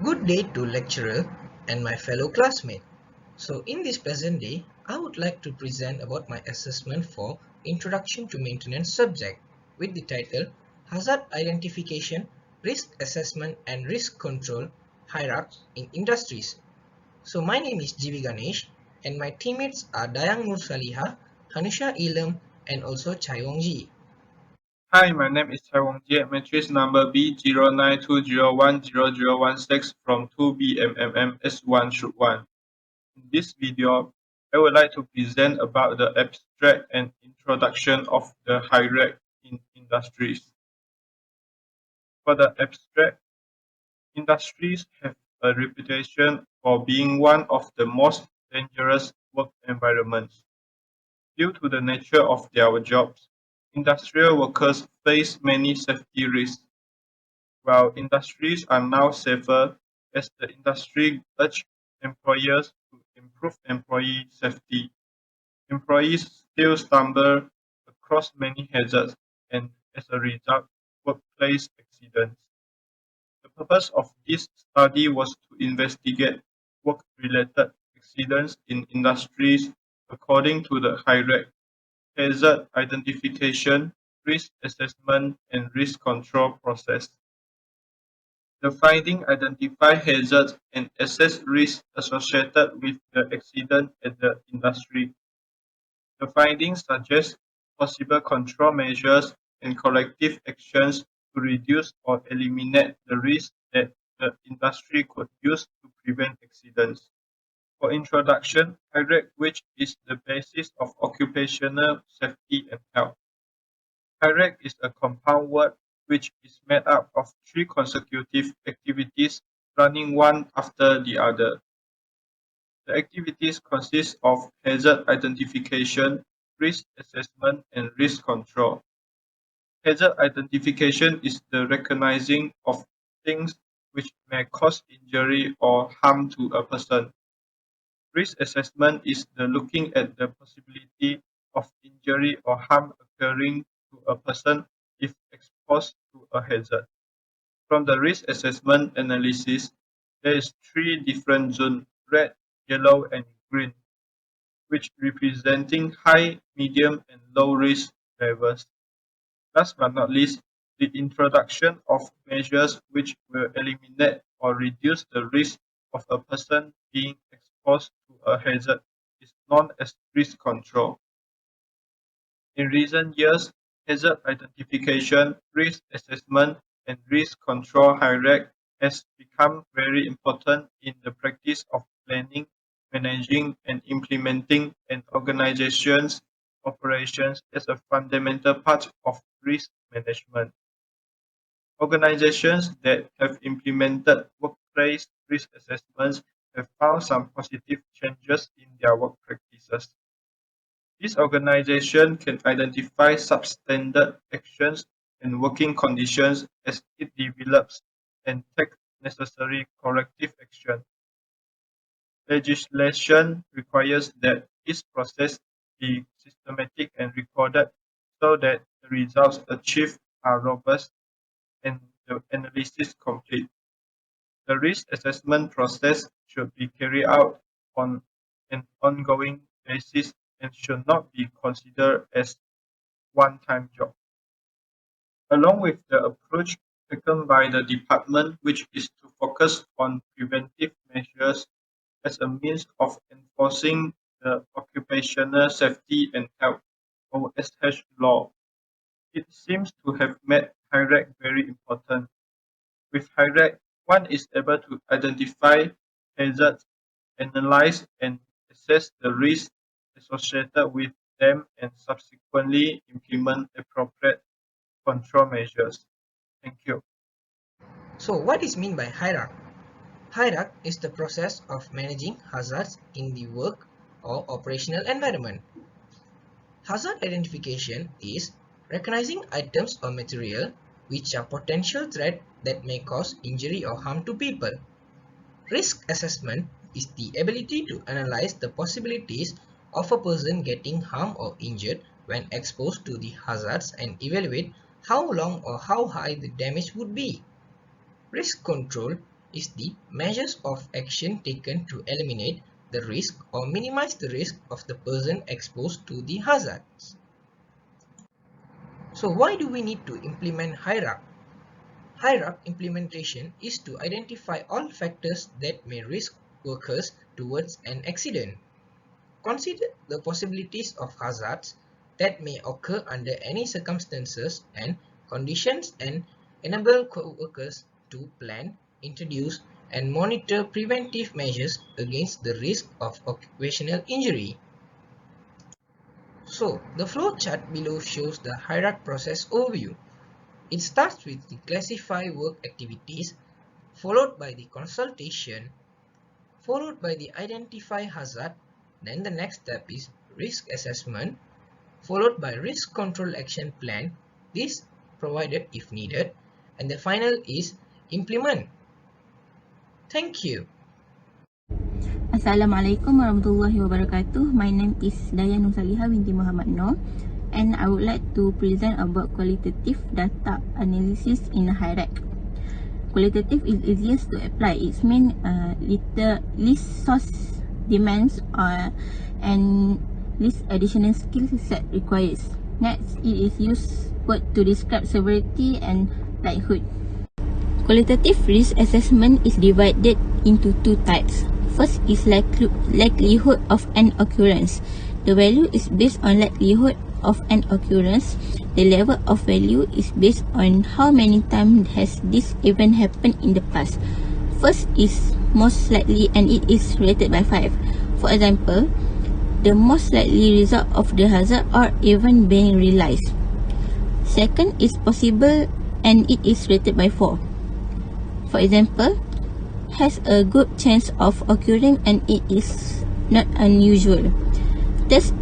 Good day to lecturer and my fellow classmate. So in this present day, I would like to present about my assessment for Introduction to Maintenance subject with the title Hazard Identification, Risk Assessment and Risk Control Hierarchy in Industries. So my name is GEVEGANESH and my teammates are DAYANG SALIHAH, HANUSSHIAH ELAM and also Chye Wong. Hi, my name is Wong, matrix number B0920100016 from 2BMMS1-1. In this video, I would like to present about the abstract and introduction of the hierarchy in industries. For the abstract, industries have a reputation for being one of the most dangerous work environments. Due to the nature of their jobs, industrial workers face many safety risks. While industries are now safer, as the industry urged employers to improve employee safety, employees still stumble across many hazards and, as a result, workplace accidents. The purpose of this study was to investigate work-related accidents in industries according to the hierarchy: hazard identification, risk assessment, and risk control process. The findings identify hazards and assess risks associated with the accident at the industry. The findings suggest possible control measures and corrective actions to reduce or eliminate the risks that the industry could use to prevent accidents. For introduction, hierarchy, which is the basis of occupational safety and health. Hierarchy is a compound word which is made up of three consecutive activities running one after the other. The activities consist of hazard identification, risk assessment, and risk control. Hazard identification is the recognizing of things which may cause injury or harm to a person. Risk assessment is the looking at the possibility of injury or harm occurring to a person if exposed to a hazard. From the risk assessment analysis, there is three different zones: red, yellow, and green, which representing high, medium, and low risk levels. Last but not least, the introduction of measures which will eliminate or reduce the risk of a person being exposed to a hazard is known as risk control. In recent years, hazard identification, risk assessment, and risk control hierarchy has become very important in the practice of planning, managing, and implementing an organization's operations as a fundamental part of risk management. Organizations that have implemented workplace risk assessments have found some positive changes in their work practices. This organization can identify substandard actions and working conditions as it develops and take necessary corrective action. Legislation requires that this process be systematic and recorded so that the results achieved are robust and the analysis complete. The risk assessment process should be carried out on an ongoing basis and should not be considered as one-time job. Along with the approach taken by the department, which is to focus on preventive measures as a means of enforcing the Occupational Safety and Health (OSH) law, it seems to have made hierarchy very important. With hierarchy, one is able to identify hazards, analyze and assess the risks associated with them, and subsequently implement appropriate control measures. Thank you. So what is meant by hierarchy? Hierarchy is the process of managing hazards in the work or operational environment. Hazard identification is recognizing items or material which are potential threat that may cause injury or harm to people. Risk assessment is the ability to analyze the possibilities of a person getting harmed or injured when exposed to the hazards and evaluate how long or how high the damage would be. Risk control is the measures of action taken to eliminate the risk or minimize the risk of the person exposed to the hazards. So why do we need to implement HIRAC? HIRAC implementation is to identify all factors that may risk workers towards an accident. Consider the possibilities of hazards that may occur under any circumstances and conditions and enable workers to plan, introduce, and monitor preventive measures against the risk of occupational injury. So, the flow chart below shows the HIRAC process overview. It starts with the classify work activities, followed by the consultation, followed by the identify hazard, then the next step is risk assessment, followed by risk control action plan, this provided if needed, and the final is implement. Thank you. Assalamualaikum warahmatullahi wabarakatuh. My name is DAYANG SALIHAH binti Muhammad Noor, and I would like to present about qualitative data analysis in HIRAC. Qualitative is easiest to apply. It means least source demands and least additional skill set requires. Next, it is used word to describe severity and likelihood. Qualitative risk assessment is divided into two types. First is likelihood of an occurrence. The value is based on likelihood of an occurrence. The level of value is based on how many times has this event happened in the past. First is most likely and it is rated by 5. For example, the most likely result of the hazard or event being realized. Second is possible and it is rated by 4. For example, has a good chance of occurring and it is not unusual. Third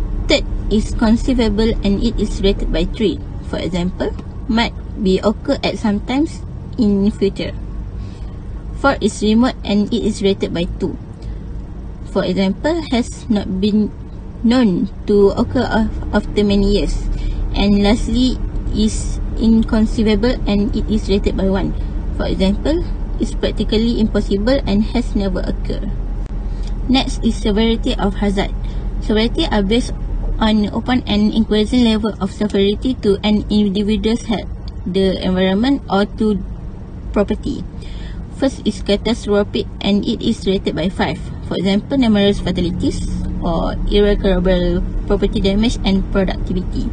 is conceivable and it is rated by 3. For example, might be occur at some times in future. Fourth is remote and it is rated by 2. For example, has not been known to occur after many years. And lastly is inconceivable and it is rated by 1. For example, is practically impossible and has never occurred. Next is severity of hazard. Severity are based on open and increasing level of severity to an individual's health, the environment, or to property. First is catastrophic and it is rated by 5. For example, numerous fatalities or irreparable property damage and productivity.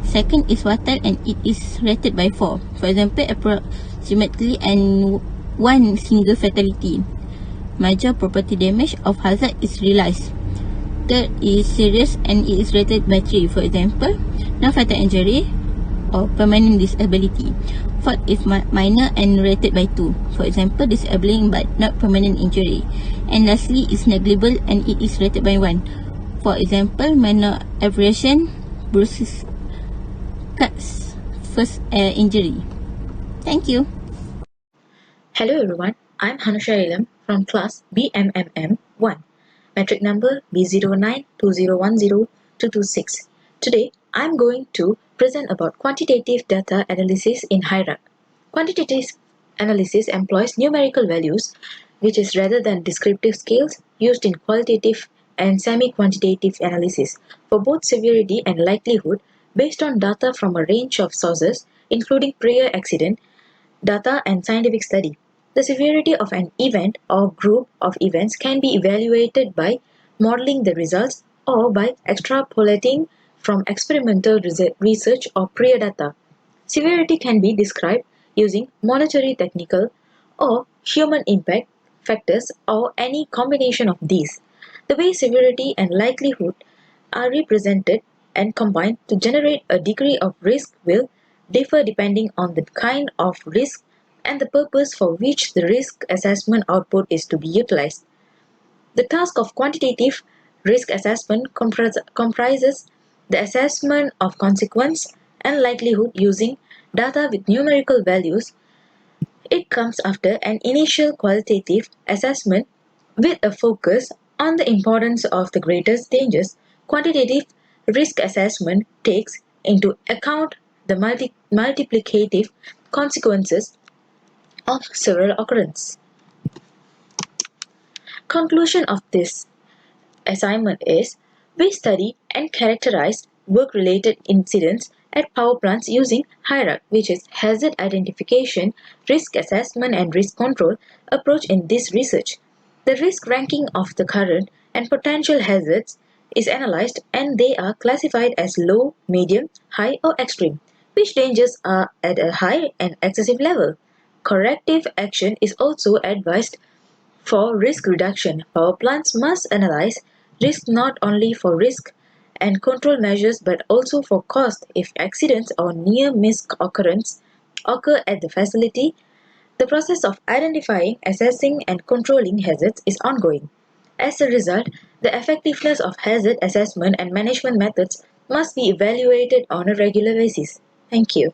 Second is fatal and it is rated by 4. For example, approximately and one single fatality. Major property damage of hazard is realized. Third is serious and it is rated by 3. For example, non-fatal injury or permanent disability. Fourth is minor and rated by 2. For example, disabling but not permanent injury. And lastly is negligible and it is rated by 1. For example, minor abrasion, bruises, cuts, first injury. Thank you. Hello everyone, I'm HANUSSHIAH from class BMMM 1, metric number B0920102226. Today, I'm going to present about quantitative data analysis in HIRAC. Quantitative analysis employs numerical values, which is rather than descriptive scales used in qualitative and semi-quantitative analysis for both severity and likelihood based on data from a range of sources, including prior accident, data and scientific study. The severity of an event or group of events can be evaluated by modeling the results or by extrapolating from experimental research or prior data. Severity can be described using monetary, technical, or human impact factors or any combination of these. The way severity and likelihood are represented and combined to generate a degree of risk will differ depending on the kind of risk and the purpose for which the risk assessment output is to be utilized. The task of quantitative risk assessment comprises the assessment of consequence and likelihood using data with numerical values. It comes after an initial qualitative assessment with a focus on the importance of the greatest dangers. Quantitative risk assessment takes into account the multiplicative consequences of several occurrences. Conclusion of this assignment is we study and characterize work-related incidents at power plants using HIRAC, which is Hazard Identification, Risk Assessment and Risk Control approach in this research. The risk ranking of the current and potential hazards is analyzed and they are classified as low, medium, high or extreme, which dangers are at a high and excessive level. Corrective action is also advised for risk reduction. Power plants must analyze risk not only for risk and control measures but also for cost if accidents or near miss occurrence occur at the facility. The process of identifying, assessing and controlling hazards is ongoing. As a result, the effectiveness of hazard assessment and management methods must be evaluated on a regular basis. Thank you.